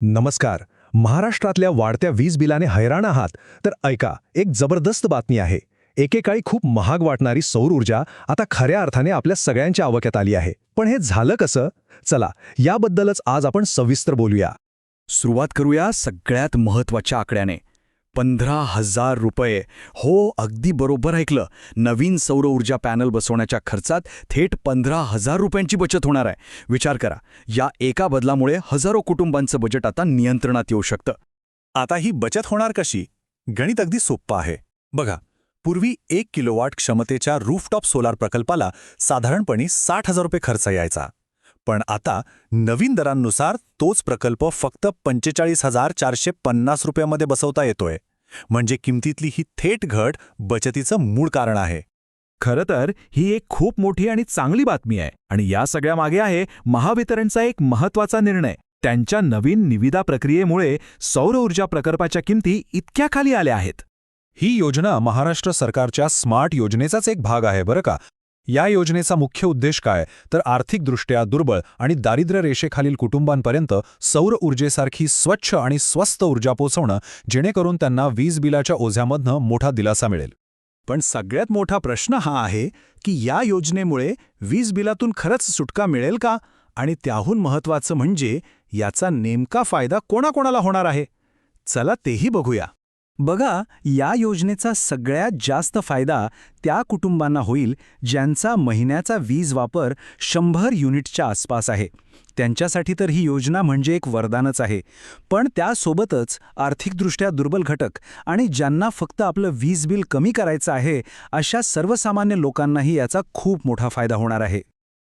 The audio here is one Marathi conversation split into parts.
नमस्कार. महाराष्ट्रातल्या वाढत्या वीज बिलाने हैराण आहात तर ऐका, एक जबरदस्त बातमी आहे. एकेकाळी खूप महाग वाटणारी सौर ऊर्जा आता खऱ्या अर्थाने आपल्या सगळ्यांच्या आवाक्यात आली आहे. पण हे झालं कसं? चला, याबद्दलच आज आपण सविस्तर बोलूया. सुरुवात करूया सगळ्यात महत्त्वाच्या आकड्याने. 15,000 रुपये. हो, अगदी बरोबर ऐकलं. नवीन सौर ऊर्जा पॅनल बसवण्याच्या खर्चात थेट 15,000 रुपयांची बचत होणार आहे. विचार करा, या एका बदलामुळे हजारो कुटुंबांचं बजेट आता नियंत्रणात येऊ शकतं. आता ही बचत होणार कशी? गणित अगदी सोपं आहे. बघा, पूर्वी 1 किलोवॉट क्षमतेच्या रूफटॉप सोलार प्रकल्पाला साधारणपणे 60,000 रुपये खर्च यायचा. पण आता नवीन दरांनुसार तोच प्रकल्प फक्त 45,450 रुपयामध्ये बसवता येतोय. म्हणजे किमतीतली ही थेट घट बचतीचं मूळ कारण आहे. खरं तर ही एक खूप मोठी आणि चांगली बातमी आहे. आणि या सगळ्यामागे आहे महावितरणचा एक महत्त्वाचा निर्णय. त्यांच्या नवीन निविदा प्रक्रियेमुळे सौर ऊर्जा प्रकल्पाच्या किमती इतक्या खाली आल्या आहेत. ही योजना महाराष्ट्र सरकारच्या स्मार्ट योजनेचाच एक भाग आहे बरं का. या योजनेचा मुख्य उद्देश काय तर आर्थिकदृष्ट्या दुर्बळ आणि दारिद्र्य रेषेखालील कुटुंबांपर्यंत सौर ऊर्जेसारखी स्वच्छ आणि स्वस्त ऊर्जा पोहोचवणं, जेणेकरून त्यांना वीज बिलाच्या ओझ्यामधनं मोठा दिलासा मिळेल. पण सगळ्यात मोठा प्रश्न हा आहे की या योजनेमुळे वीज बिलातून खरंच सुटका मिळेल का? आणि त्याहून महत्त्वाचं म्हणजे याचा नेमका फायदा कोणाकोणाला होणार आहे? चला तेही बघूया. बघा, या योजनेचा सगळ्यात जास्त फायदा त्या कुटुंबांना होईल ज्यांचा महिन्याचा वीज वापर 100 युनिटच्या आसपास आहे. त्यांच्यासाठी तर ही योजना म्हणजे एक वरदानच आहे. पण त्यासोबतच आर्थिकदृष्ट्या दुर्बल घटक आणि ज्यांना फक्त आपलं वीज बिल कमी करायचं आहे, अशा सर्वसामान्य लोकांनाही याचा खूप मोठा फायदा होणार आहे.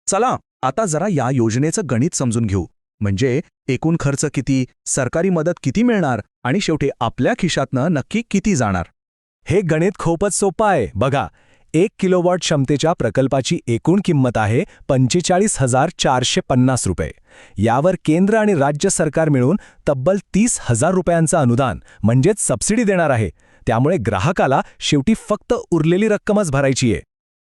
चला, आता जरा या योजनेचं गणित समजून घेऊ. म्हणजे एकूण खर्च किती, सरकारी मदत किती मिळणार आणि शेवटी आपल्या खिशातनं नक्की किती जाणार. हे गणित खूपच सोपं आहे. बघा, 1 किलोवॉट क्षमतेच्या प्रकल्पाची एकूण किंमत आहे 45,450 रुपये. यावर केंद्र आणि राज्य सरकार मिळून तब्बल 30,000 रुपयांचं अनुदान म्हणजेच सबसिडी देणार आहे. त्यामुळे ग्राहकाला शेवटी फक्त उरलेली रक्कमच भरायची आहे.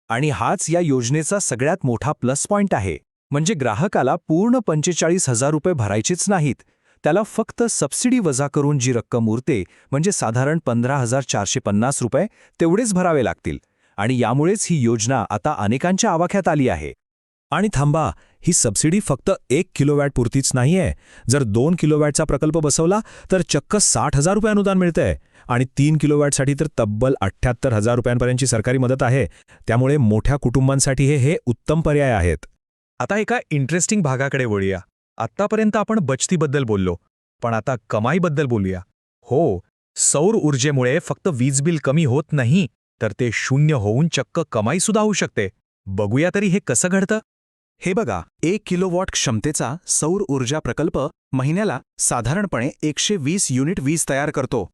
आणि हाच या योजनेचा सगळ्यात मोठा प्लस पॉइंट आहे. म्हणजे ग्राहकाला पूर्ण 45,000 रुपये भरायचेच नाहीत. त्याला फक्त सबसिडी वजा करून जी रक्कम उरते, म्हणजे साधारण 15,450 रुपये, तेवढेच भरावे लागतील. आणि यामुळेच ही योजना आता अनेकांच्या आवाक्यात आली आहे. आणि थांबा, ही सबसिडी फक्त 1 किलोवॅट पुरतीच नाहीये. जर 2 किलोवॅटचा प्रकल्प बसवला तर चक्क 60,000 रुपये अनुदान मिळतंय. आणि 3 किलोवॅटसाठी तर तब्बल 78,000 रुपयांपर्यंतची सरकारी मदत आहे. त्यामुळे मोठ्या कुटुंबांसाठी हे उत्तम पर्याय आहेत. आता एका इंटरेस्टिंग भागाकडे वळूया. आत्तापर्यंत आपण बचतीबद्दल बोललो, पण आता कमाईबद्दल बोलूया. हो, सौर ऊर्जेमुळे फक्त वीज बिल कमी होत नाही, तर ते शून्य होऊन चक्क कमाईसुद्धा होऊ शकते. बघूया तरी हे कसं घडतं. हे बघा, 1 किलोवॉट क्षमतेचा सौर ऊर्जा प्रकल्प महिन्याला साधारणपणे 120 युनिट वीज तयार करतो.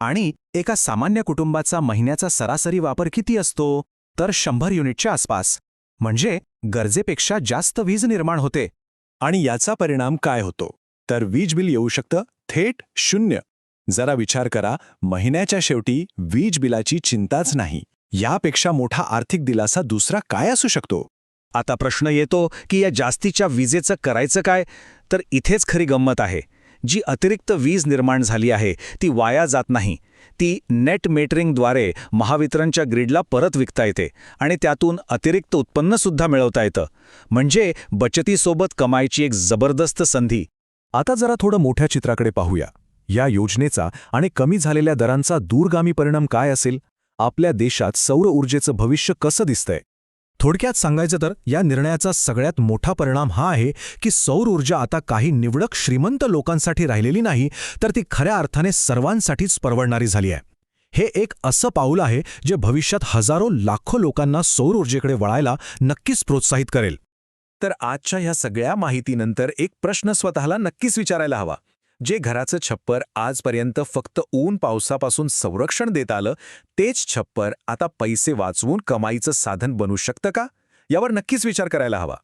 आणि एका सामान्य कुटुंबाचा महिन्याचा सरासरी वापर किती असतो? तर 100 युनिटच्या आसपास. म्हणजे गरजेपेक्षा जास्त वीज निर्माण होते. आणि याचा परिणाम काय होतो? तर वीज बिल येऊ शकतं थेट 0. जरा विचार करा, महिन्याच्या शेवटी वीज बिलाची चिंताच नाही. यापेक्षा मोठा आर्थिक दिलासा दुसरा काय असू शकतो? आता प्रश्न येतो की या जास्तीच्या विजेचं करायचं काय? तर इथेच खरी गंमत आहे. जी अतिरिक्त वीज निर्माण झाली आहे ती वाया जात नाही. ती नेट मेटरिंगद्वारे महावितरणच्या ग्रीडला परत विकता येते आणि त्यातून अतिरिक्त उत्पन्नसुद्धा मिळवता येतं. म्हणजे बचतीसोबत कमाईची एक जबरदस्त संधी. आता जरा थोडं मोठ्या चित्राकडे पाहूया. या योजनेचा आणि कमी झालेल्या दरांचा दूरगामी परिणाम काय असेल? आपल्या देशात सौर ऊर्जेचं भविष्य कसं दिसतंय? थोडक्यात सांगायचं तर या निर्णयाचा सगळ्यात मोठा परिणाम हा आहे की सौर ऊर्जा आता काही निवडक श्रीमंत लोकांसाठी राहिलेली नाही, तर ती खऱ्या अर्थाने सर्वांसाठीच परवडणारी झाली आहे. हे एक असं पाऊल आहे जे भविष्यात हजारो लाखो लोकांना सौर ऊर्जेकडे वळायला नक्कीच प्रोत्साहित करेल. तर आजच्या ह्या सगळ्या माहितीनंतर एक प्रश्न स्वतःला नक्कीच विचारायला हवा. जे घराचं छप्पर आजपर्यंत फक्त ऊन पावसापासून संरक्षण देत आलं, तेच छप्पर आता पैसे वाचवून कमाईचं साधन बनू शकतं का? यावर नक्कीच विचार करायला हवा.